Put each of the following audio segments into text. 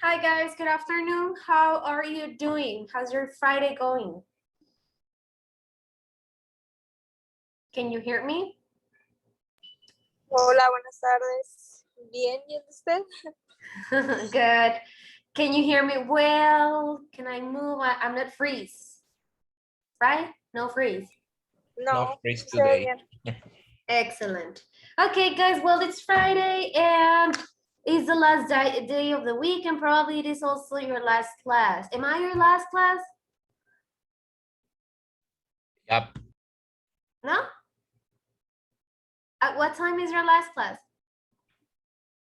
Hi guys, good afternoon. How are you doing? How's your Friday going? Can you hear me? Hola, buenas tardes. Bien, ¿y usted? Good. Can you hear me well? Can I move? I'm not freeze, right? No freeze. No, freeze se ve today. bien. Excellent. Okay, guys, well, it's Friday and it's the last day of the week and probably it is also your last class. Am I your last class? Yep. No? At what time is your last class?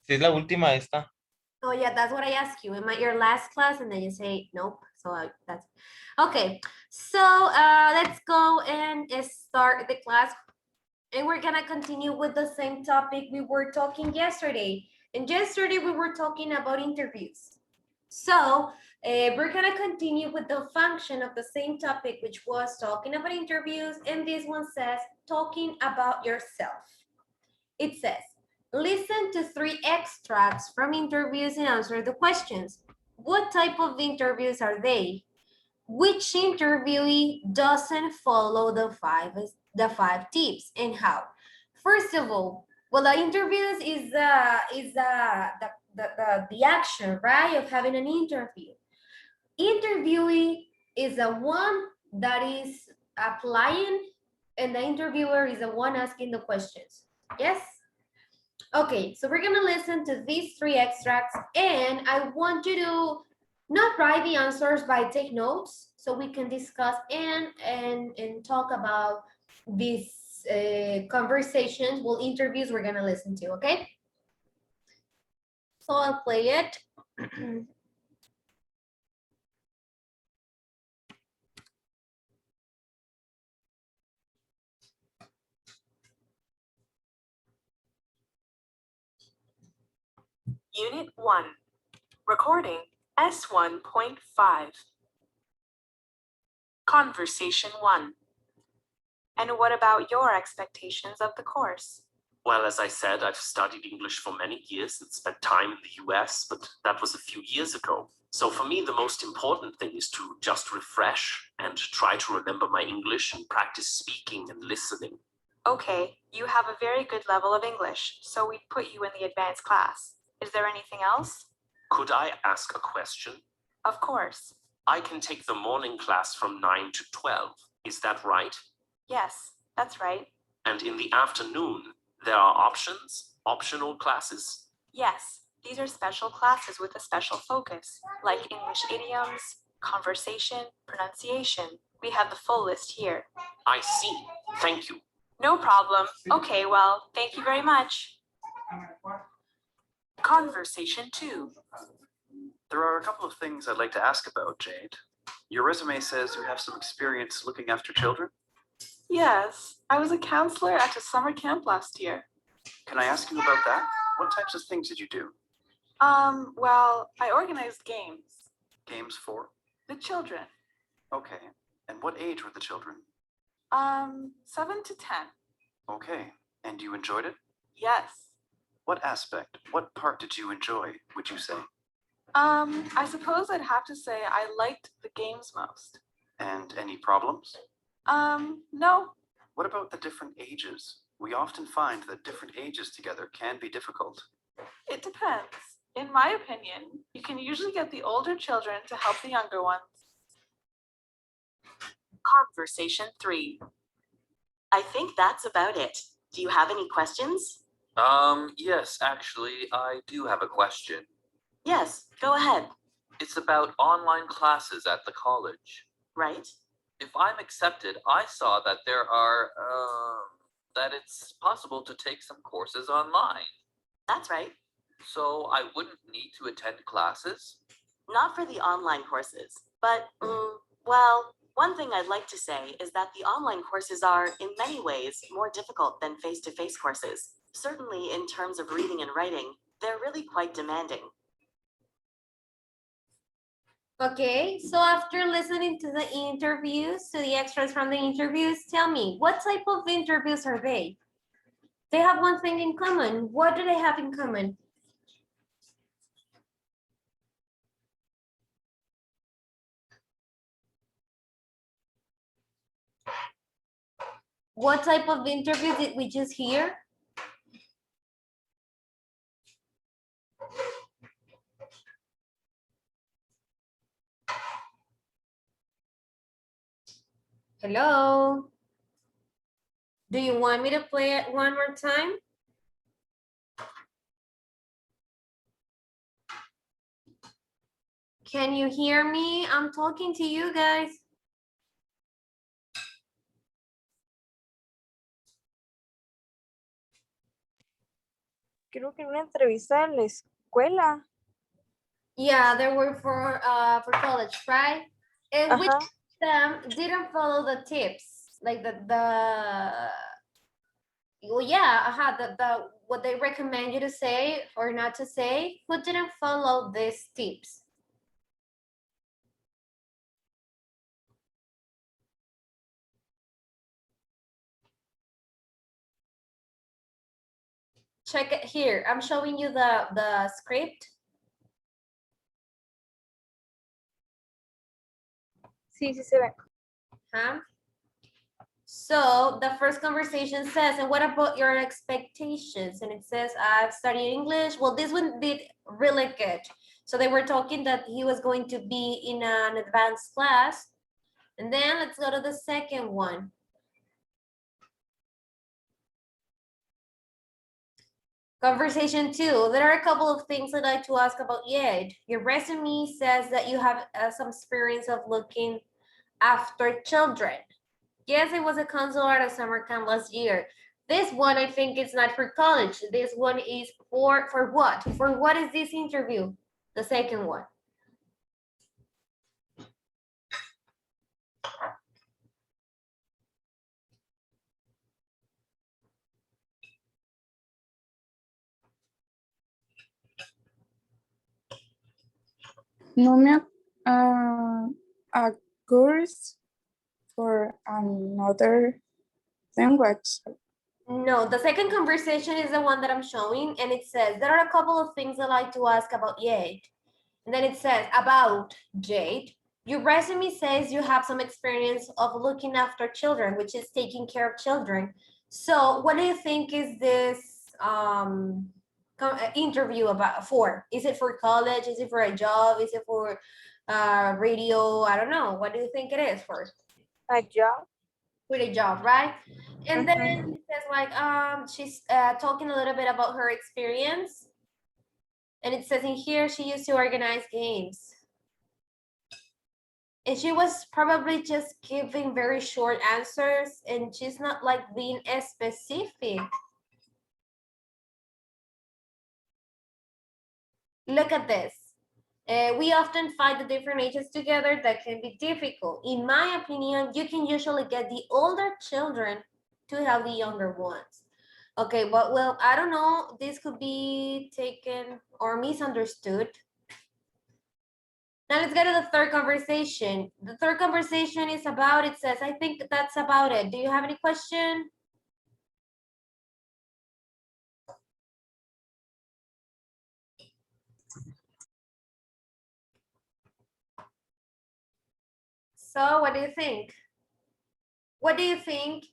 Si es la última esta. Oh yeah, that's what I ask you. Am I your last class? And then you say nope. So that's okay. So let's go and start the class. And we're gonna continue with the same topic we were talking yesterday. And yesterday we were talking about interviews. So we're gonna continue with the function of the same topic, which was talking about interviews. And this one says talking about yourself. It says, listen to 3 extracts from interviews and answer the questions. What type of interviews are they? Which interviewee doesn't follow the five tips and how? First of all, well, the interviews is the action, right, of having an interview. Interviewee is the one that is applying, and the interviewer is the one asking the questions. Yes? Okay, so we're gonna listen to these 3 extracts, and I want you to not write the answers, but take notes so we can discuss and talk about these conversations, well, interviews we're gonna listen to, okay? So I'll play it. Unit 1, recording S1.5. Conversation 1. And what about your expectations of the course? Well, as I said, I've studied English for many years and spent time in the US, but that was a few years ago. So for me, the most important thing is to just refresh and try to remember my English and practice speaking and listening. Okay, you have a very good level of English, so we put you in the advanced class. Is there anything else? Could I ask a question? Of course. I can take the morning class from 9 to 12. Is that right? Yes, that's right. And in the afternoon, there are optional classes? Yes, these are special classes with a special focus, like English idioms, conversation, pronunciation. We have the full list here. I see. Thank you. No problem. Okay, well, thank you very much. Conversation 2. There are a couple of things I'd like to ask about, Jade. Your resume says you have some experience looking after children. Yes, I was a counselor at a summer camp last year. Can I ask you about that? What types of things did you do? Well, I organized games. Games for? The children. Okay. And what age were the children? 7 to 10. Okay. And you enjoyed it? Yes. What aspect, what part did you enjoy, would you say? I suppose I'd have to say I liked the games most. And any problems? No. What about the different ages? We often find that different ages together can be difficult. It depends. In my opinion, you can usually get the older children to help the younger ones. Conversation 3. I think that's about it. Do you have any questions? Yes, actually, I do have a question. Yes, go ahead. It's about online classes at the college. Right? If I'm accepted, I saw that there are, that it's possible to take some courses online. That's right. So I wouldn't need to attend classes? Not for the online courses, but, well, one thing I'd like to say is that the online courses are, in many ways, more difficult than face-to-face courses. Certainly, in terms of reading and writing, they're really quite demanding. Okay, so after listening to the interviews, to the extras from the interviews, tell me, what type of interviews are they? They have one thing in common. What do they have in common? What type of interview did we just hear? Hello? Do you want me to play it one more time? Can you hear me? I'm talking to you guys. Creo que una entrevista en la escuela. Yeah, they were for college, right? And which Ajá. of them didn't follow the tips? Like well, yeah, the what they recommend you to say or not to say. Who didn't follow these tips? Check it here. I'm showing you the script. Sí, sí se ve. Huh? So the first conversation says, and what about your expectations? And it says, I've studied English. Well, this one did really good. So they were talking that he was going to be in an advanced class. And then let's go to the second one. Conversation 2. There are a couple of things I'd like to ask about yet. Your resume says that you have some experience of looking after children. Yes, it was a counselor at a summer camp last year. This one, I think it's not for college. This one is for what? For what is this interview? The second one. No me a course for another language. No, the second conversation is the one that I'm showing, and it says, there are a couple of things I'd like to ask about Jade. And then it says, about Jade, your resume says you have some experience of looking after children, which is taking care of children. So what do you think is this interview about for? Is it for college? Is it for a job? Is it for radio? I don't know. What do you think it is for? A job. With a job, right? And then it says like she's talking a little bit about her experience, and it says in here she used to organize games, and she was probably just giving very short answers, and she's not like being specific. Look at this. We often find the different ages together that can be difficult. In my opinion, you can usually get the older children to help the younger ones. Okay, but well, I don't know. This could be taken or misunderstood. Now let's go to the third conversation. The third conversation is about, it says, I think that's about it. Do you have any question? So what do you think? What do you think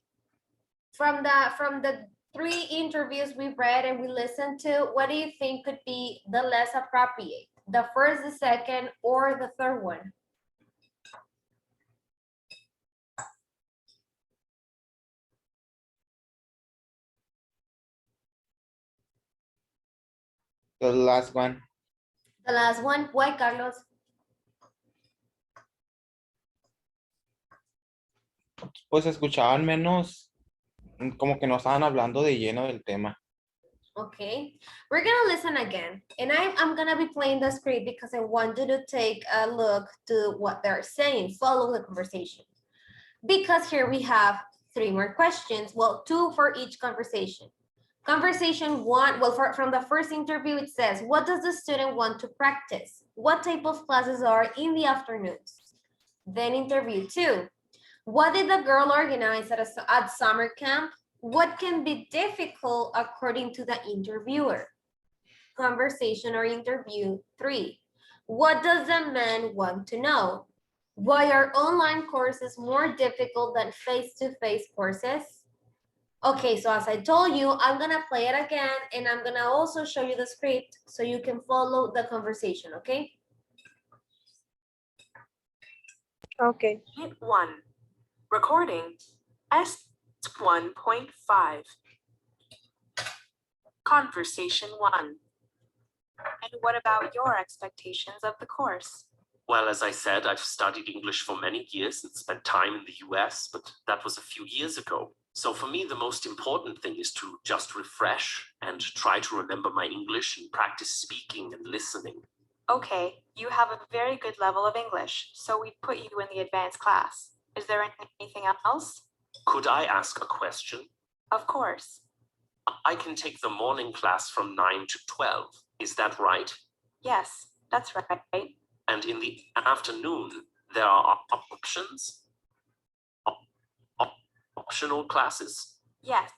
from the 3 interviews we read and we listened to? What do you think could be the less appropriate? The first, the second, or the third one? The last one. The last one. Why, Carlos? Pues escuchaban menos, como que no estaban hablando de lleno del tema. Okay, we're gonna listen again, and I'm gonna be playing the script because I want you to take a look to what they're saying, follow the conversation. Because here we have 3 more questions, well, 2 for each conversation. Conversation 1, well, from the first interview, it says, what does the student want to practice? What type of classes are in the afternoons? Then interview 2, what did the girl organize at summer camp? What can be difficult according to the interviewer? Conversation or interview 3. What does the man want to know? Why are online courses more difficult than face-to-face courses? Okay, so as I told you, I'm gonna play it again and I'm gonna also show you the script so you can follow the conversation, okay? Okay. Hit 1. Recording S1.5. Conversation 1. And what about your expectations of the course? Well, as I said, I've studied English for many years and spent time in the US, but that was a few years ago. So for me, the most important thing is to just refresh and try to remember my English and practice speaking and listening. Okay, you have a very good level of English, so we put you in the advanced class. Is there anything else? Could I ask a question? Of course. I can take the morning class from 9 to 12. Is that right? Yes, that's right. And in the afternoon, there are options? Optional classes? Yes.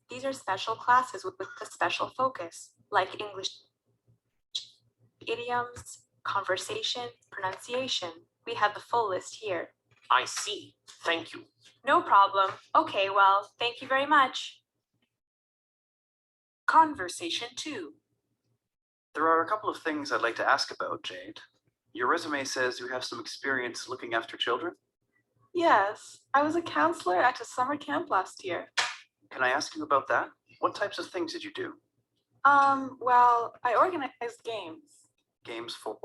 These are special classes with a special focus, like English idioms, conversation, pronunciation. We have the full list here. I see. Thank you. No problem. Okay, well, thank you very much. Conversation 2. There are a couple of things I'd like to ask about, Jade. Your resume says you have some experience looking after children. Yes, I was a counselor at a summer camp last year. Can I ask you about that? What types of things did you do? Well, I organized games. Games for?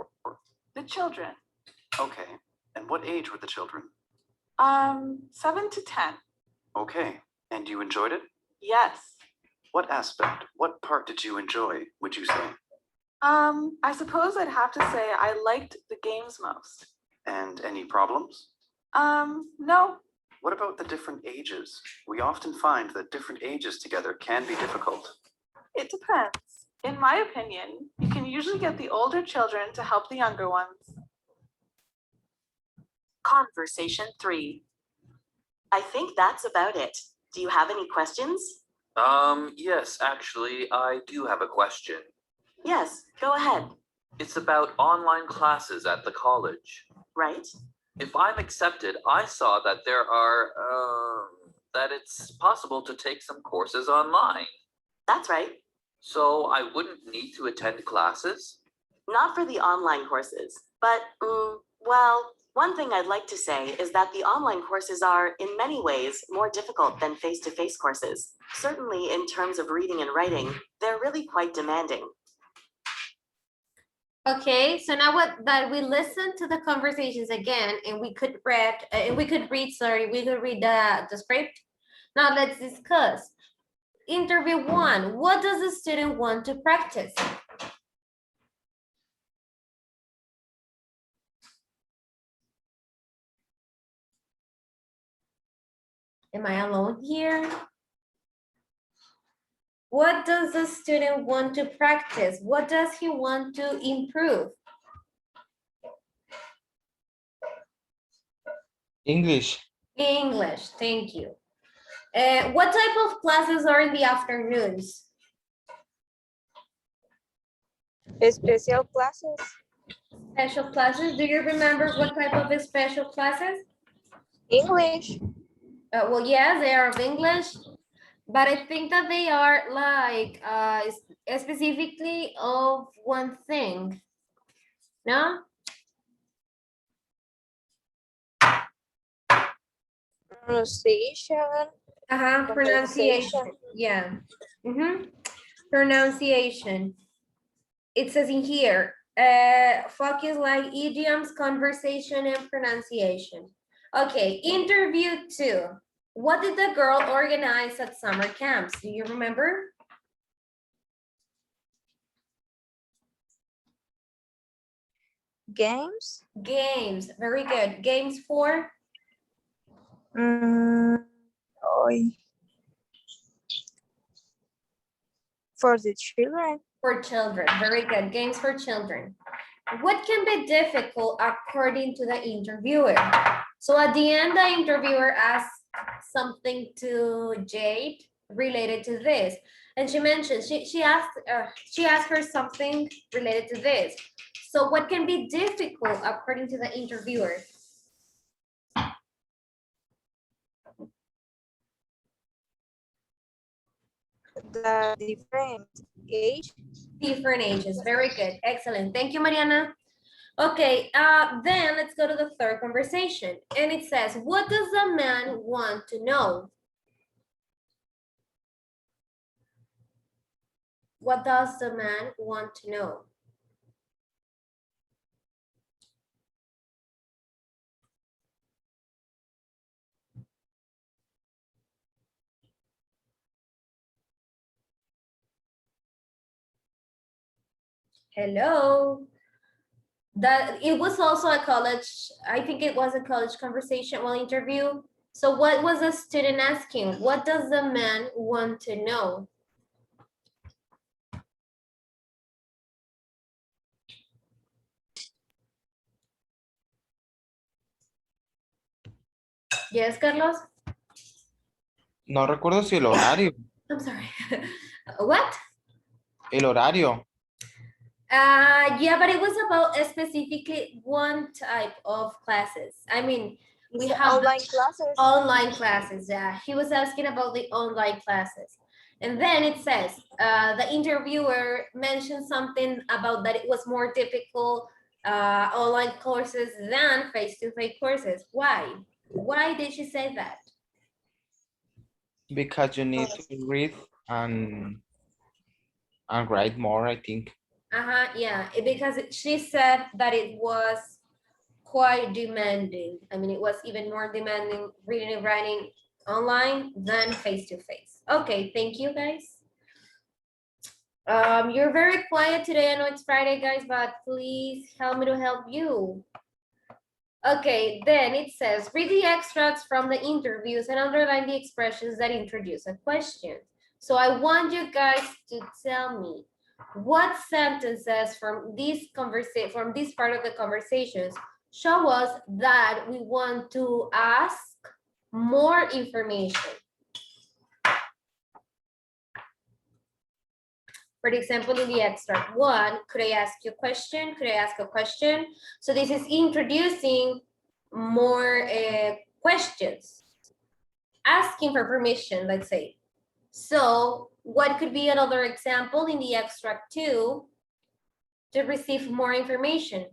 The children. Okay. And what age were the children? 7 to 10. Okay. And you enjoyed it? Yes. What aspect, what part did you enjoy, would you say? I suppose I'd have to say I liked the games most. And any problems? No. What about the different ages? We often find that different ages together can be difficult. It depends. In my opinion, you can usually get the older children to help the younger ones. Conversation 3. I think that's about it. Do you have any questions? Yes, actually, I do have a question. Yes, go ahead. It's about online classes at the college. Right? If I'm accepted, I saw that that it's possible to take some courses online. That's right. So I wouldn't need to attend classes? Not for the online courses, but, well, one thing I'd like to say is that the online courses are, in many ways, more difficult than face-to-face courses. Certainly in terms of reading and writing, they're really quite demanding. Okay, so now that we listened to the conversations again and we could read the script. Now let's discuss. Interview 1. What does the student want to practice? Am I alone here? What does the student want to practice? What does he want to improve? English. English, thank you. What type of classes are in the afternoons? Special classes. Special classes, do you remember what type of special classes? English. Well, yes, they are of English, but I think that they are like specifically of one thing, no? Pronunciation. Pronunciation, yeah. Pronunciation. It says in here, focus like idioms, conversation, and pronunciation. Okay, interview 2. What did the girl organize at summer camps? Do you remember? Games. Games, very good. Games for? For the children. For children, very good. Games for children. What can be difficult according to the interviewer? So at the end, the interviewer asked something to Jade related to this. And she mentioned, she asked her something related to this. So what can be difficult according to the interviewer? the different age. Different ages. Very good. Excellent. Thank you, Mariana. Okay, then let's go to the third conversation. And it says, what does the man want to know? What does the man want to know? Hello. That it was also a college, I think it was a college conversation, well, interview. So what was the student asking? What does the man want to know? Yes, Carlos? No recuerdo si el horario. I'm sorry. What? El horario. Yeah, but it was about specifically one type of classes. I mean, we have Online classes. online classes. Yeah, he was asking about the online classes. And then it says, the interviewer mentioned something about that it was more difficult online courses than face-to-face courses. Why? Why did she say that? Because you need to read and write more, I think. Yeah, because she said that it was quite demanding. I mean, it was even more demanding reading and writing online than face-to-face. Okay, thank you guys. You're very quiet today. I know it's Friday, guys, but please help me to help you. Okay, then it says, read the extracts from the interviews and underline the expressions that introduce a question. So I want you guys to tell me what sentences from this part of the conversations show us that we want to ask more information. For example, in the extract one, could I ask you a question? Could I ask a question? So this is introducing more questions, asking for permission, let's say. So what could be another example in the extract two to receive more information?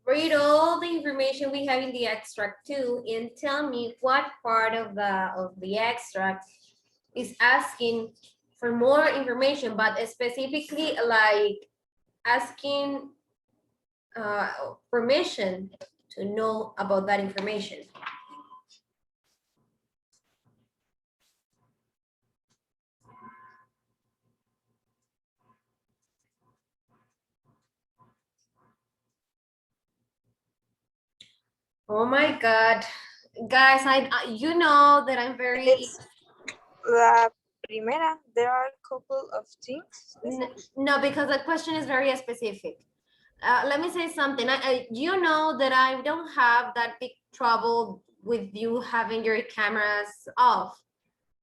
Read all the information we have in the extract two and tell me what part of the extract is asking for more information, but specifically like asking permission to know about that information. Oh my God, guys, you know that I'm very. It's la primera. There are a couple of things. No, because the question is very specific. Let me say something. You know that I don't have that big trouble with you having your cameras off.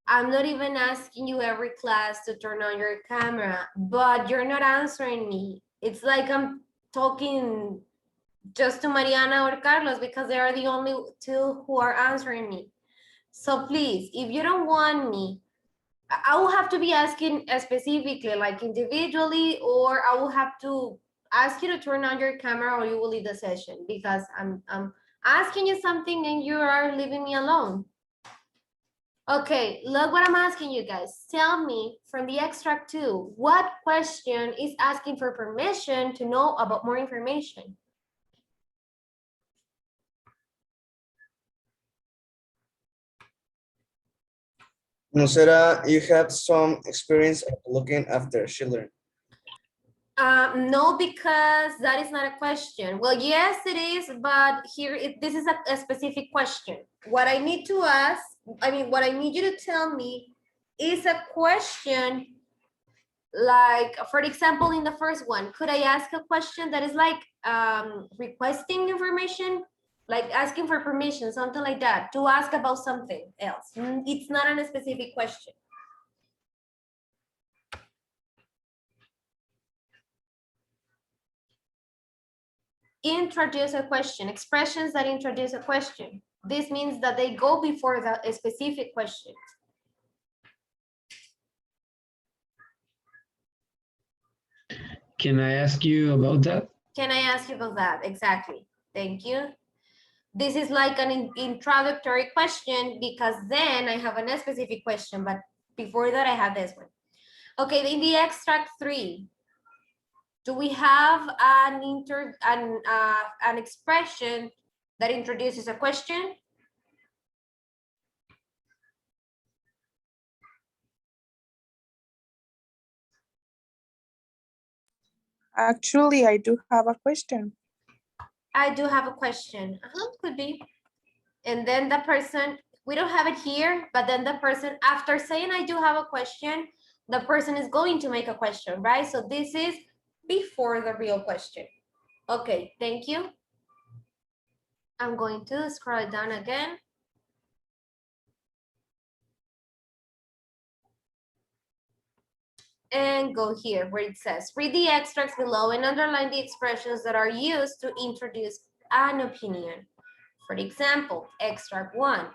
I'm not even asking you every class to turn on your camera, but you're not answering me. It's like I'm talking just to Mariana or Carlos because they are the only two who are answering me. So please, if you don't want me, I will have to be asking specifically, like individually, or I will have to ask you to turn on your camera or you will leave the session because I'm asking you something and you are leaving me alone. Okay, look what I'm asking you guys. Tell me from the extract two, what question is asking for permission to know about more information? No será you have some experience of looking after children. No, because that is not a question. Well, yes, it is, but here this is a specific question. What I need to ask, what I need you to tell me is a question like, for example, in the first one, could I ask a question that is like requesting information? like asking for permission, something like that, to ask about something else. It's not a specific question. Introduce a question, expressions that introduce a question. This means that they go before a specific question. Can I ask you about that? Can I ask you about that? Exactly. Thank you. This is like an introductory question because then I have a specific question, but before that I have this one. Okay, in the extract 3, do we have an expression that introduces a question? Actually, I do have a question. I do have a question. Could be. And then the person, we don't have it here, but then the person, after saying I do have a question, the person is going to make a question, right? So this is before the real question. Okay, thank you. I'm going to scroll down again. And go here where it says, read the extracts below and underline the expressions that are used to introduce an opinion. For example, extract 1.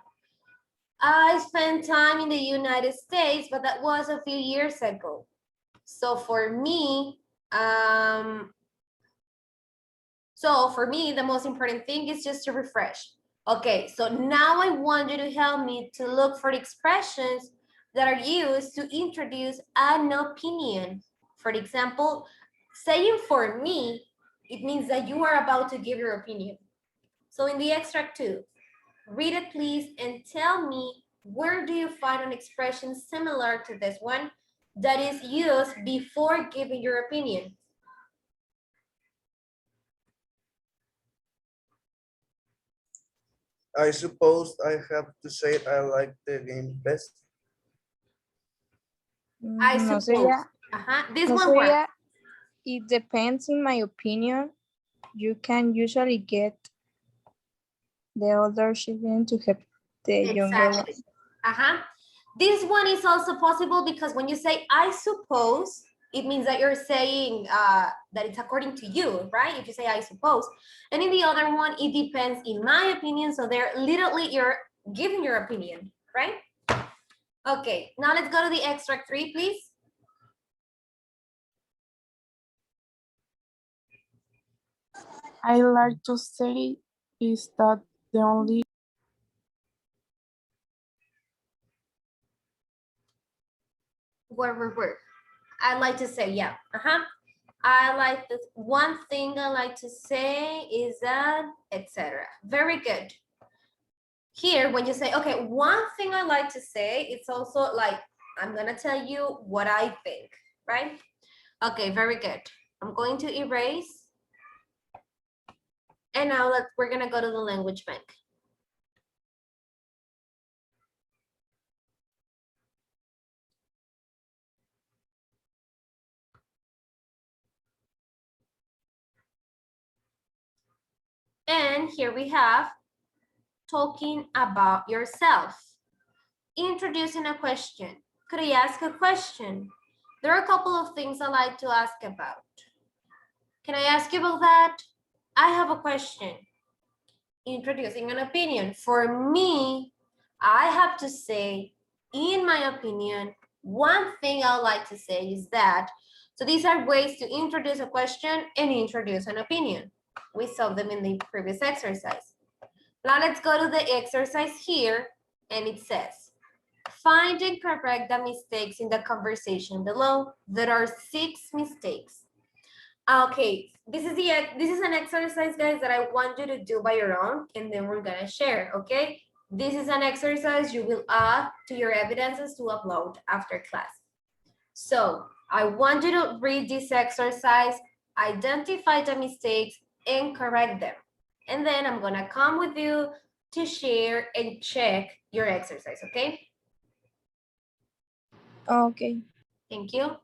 I spent time in the United States, but that was a few years ago. So for me, the most important thing is just to refresh. Okay, so now I want you to help me to look for the expressions that are used to introduce an opinion. For example, saying for me, it means that you are about to give your opinion. So in the extract 2, read it please and tell me where do you find an expression similar to this one that is used before giving your opinion. I suppose I have to say I like the game best. I No suppose. sería, This no one sería, works. it depends, in my opinion. You can usually get the older children to help the younger Exactly. ones. This one is also possible because when you say I suppose, it means that you're saying that it's according to you, right? If you say I suppose. And in the other one, it depends in my opinion. So they're literally you're giving your opinion, right? Okay, now let's go to the extract 3, please. I like to say is that the only Where. I like to say, yeah. I like this. One thing I like to say is that, etc. Very good. Here, when you say, okay, one thing I like to say, it's also like, I'm gonna tell you what I think, right? Okay, very good. I'm going to erase. And now we're gonna go to the language bank. And here we have talking about yourself. Introducing a question. Could I ask a question? There are a couple of things I like to ask about. Can I ask you about that? I have a question. Introducing an opinion. For me, I have to say, in my opinion, one thing I like to say is that, so these are ways to introduce a question and introduce an opinion. We saw them in the previous exercise. Now let's go to the exercise here, and it says, find and correct the mistakes in the conversation below. There are 6 mistakes. Okay, this is an exercise, guys, that I want you to do by your own, and then we're gonna share, okay? This is an exercise you will add to your evidences to upload after class. So I want you to read this exercise, identify the mistakes, and correct them. And then I'm gonna come with you to share and check your exercise, okay? Okay. Thank you.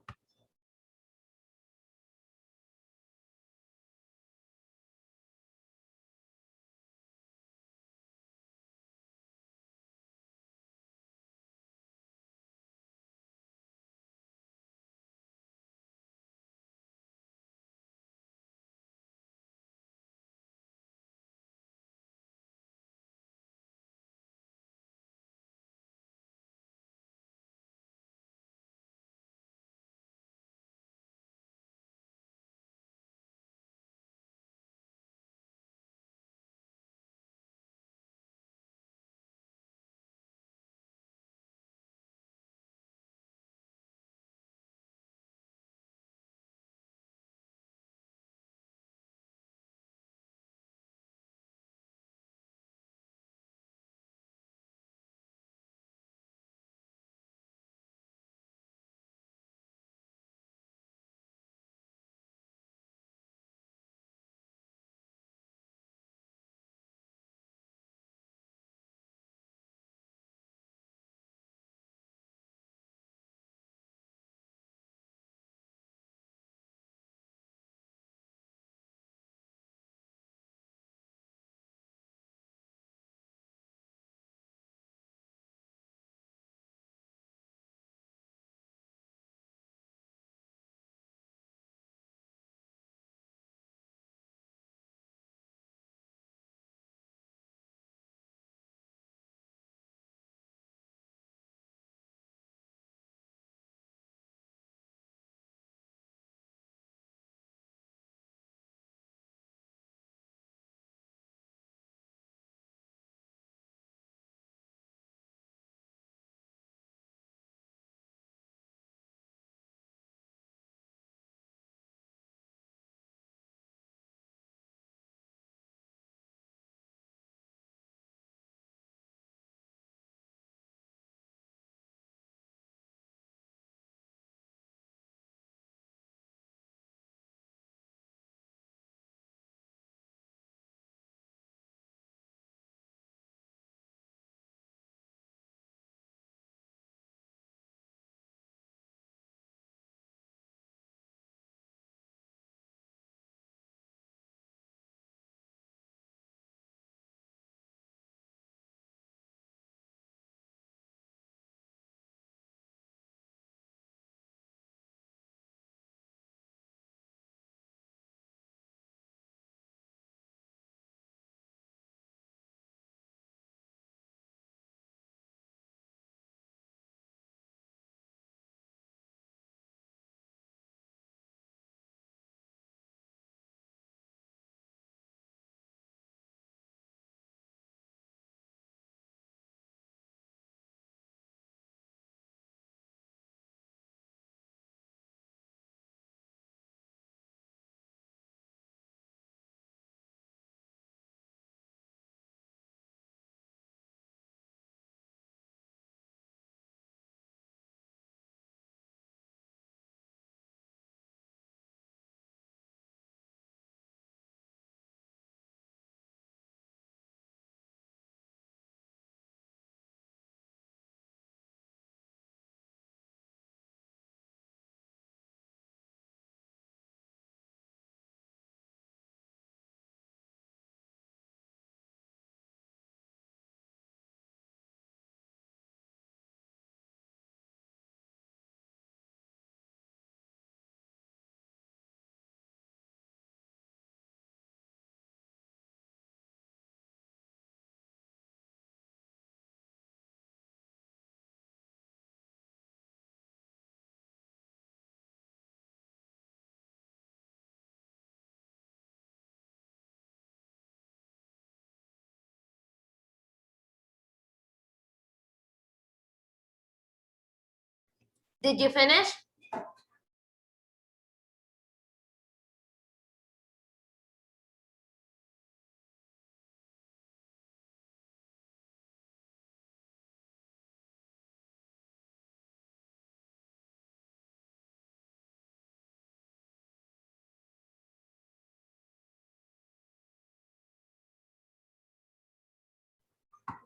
Did you finish?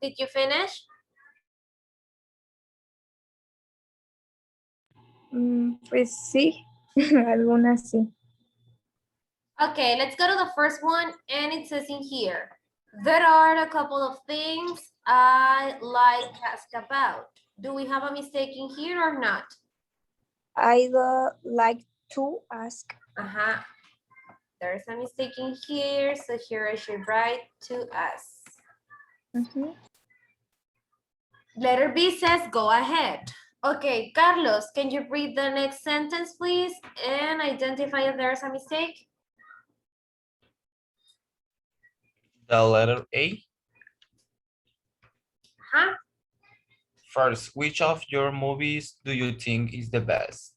Did you finish? Pues sí, algunas sí. Okay, let's go to the first one, and it says in here, there are a couple of things I like to ask about. Do we have a mistake in here or not? I'd like to ask. Uh-huh. There's a mistake in here, so here I should write to us. Mhm. Letter B says go ahead. Okay, Carlos, can you read the next sentence, please, and identify if there's a mistake? The letter A. Huh? First, which of your movies do you think is the best?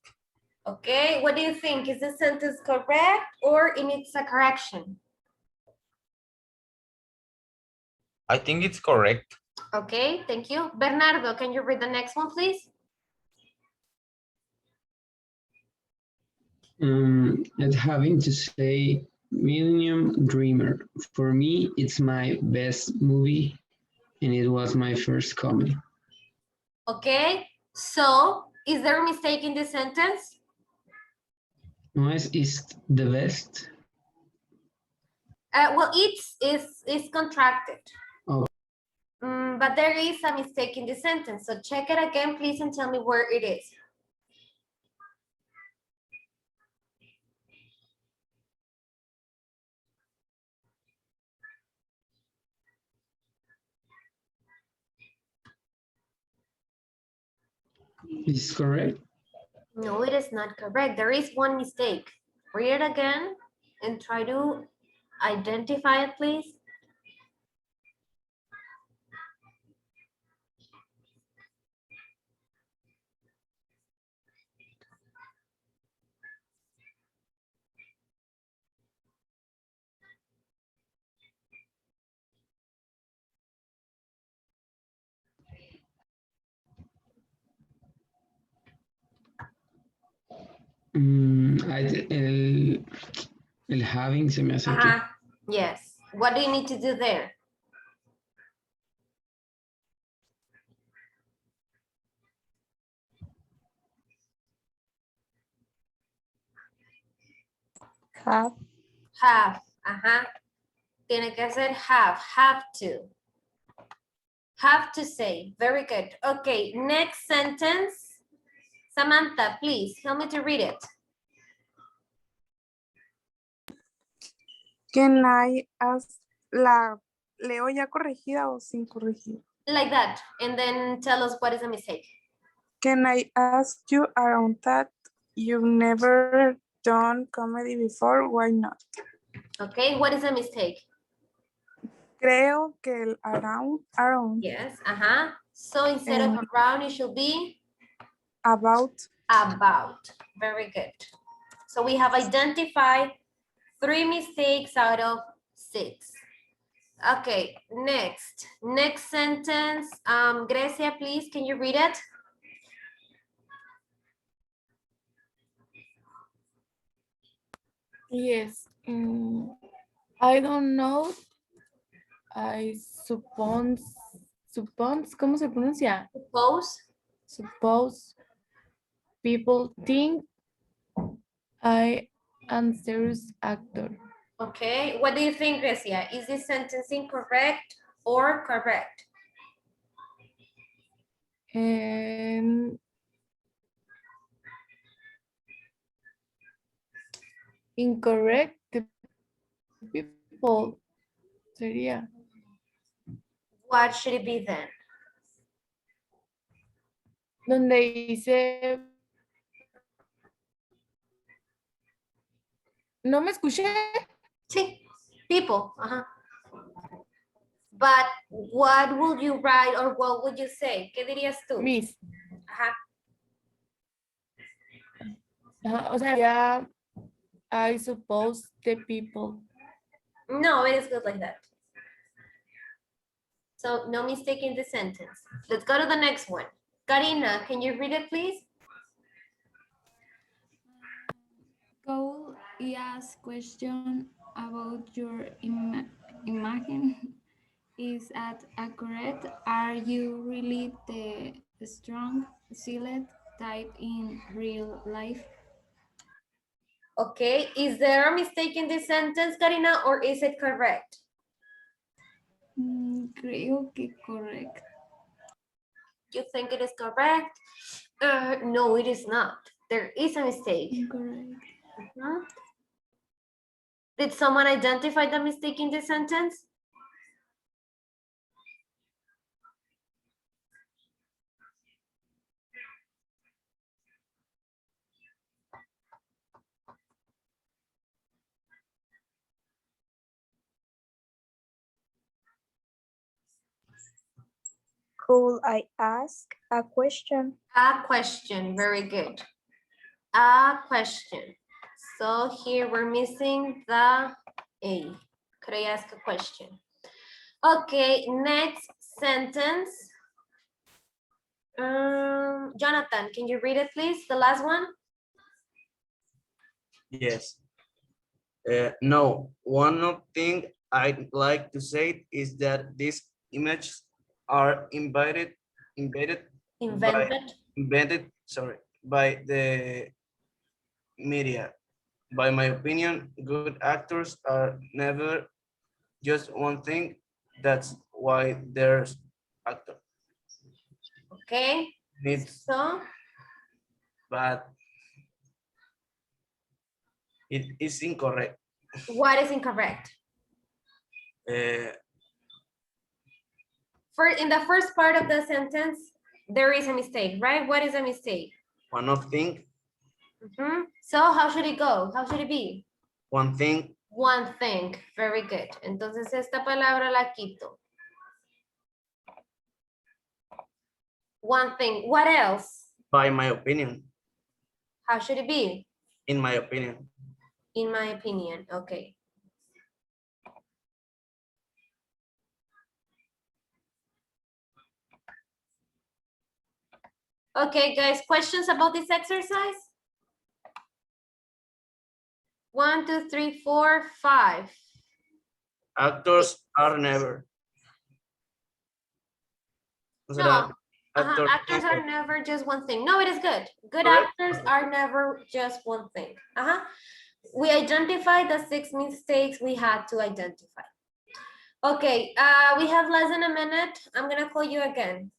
Okay, what do you think? Is the sentence correct or it needs a correction? I think it's correct. Okay, thank you. Bernardo, can you read the next one, please? And having to say Millennium Dreamer. For me, it's my best movie and it was my first comedy. Okay, so is there a mistake in this sentence? No, it's the best. Well, it's contracted. Oh. But there is a mistake in the sentence. So check it again, please, and tell me where it is. Is correct? No, it is not correct. There is one mistake. Read it again and try to identify it, please. El having se me hace que Yes. What do you need to do there? Have. Have. Tiene que ser have to. Have to say. Very good. Okay, next sentence. Samantha, please help me to read it. Can I ask la leo ya corregida o sin corregir? Like that. And then tell us what is the mistake. Can I ask you around that? You've never done comedy before, why not? Okay, what is the mistake? Creo que el around. Yes, So instead of around, it should be? About. About. Very good. So we have identified 3 mistakes out of 6. Okay, next. Next sentence. Grecia, please, can you read it? Yes. I don't know. I suppose, ¿cómo se pronuncia? Suppose people think I am serious actor. Okay, what do you think, Grecia? Is this sentence incorrect or correct? Incorrect. The people sería. What should it be then? Donde dice. ¿No me escuché? Sí, people. But what would you write or what would you say? ¿Qué dirías tú? Miss. O sea, ya, I suppose the people. No, it is good like that. So no mistake in the sentence. Let's go to the next one. Karina, can you read it, please? Cole ask question about your imagine. Is that accurate? Are you really the strong silent type in real life? Okay, is there a mistake in this sentence, Karina, or is it correct? Creo que correct. You think it is correct? No, it is not. There is a mistake. Incorrect. Did someone identify the mistake in this sentence? Could I ask a question? A question, very good. A question. So here we're missing the A. Could I ask a question? Okay, next sentence. Jonathan, can you read it, please? The last one? Yes. No, one of thing I'd like to say is that these images are invented by the media. By my opinion, good actors are never just one thing. That's why there's actor. Okay. It's So but it is incorrect. what is incorrect? Uh, In the first part of the sentence, there is a mistake, right? What is a mistake? one of thing, So how should it go? How should it be? one thing, One thing. Very good. Entonces esta palabra la quito. One thing. What else? by my opinion, How should it be? in my opinion. In my opinion. Okay. Okay, guys, questions about this exercise? 1, 2, 3, 4, 5. Actors are never. O sea, No, actors actors are never just one thing. No, it is good. Good Correct. actors are never just one thing. We identified the 6 mistakes we had to identify. Okay, we have less than a minute. I'm gonna call you again.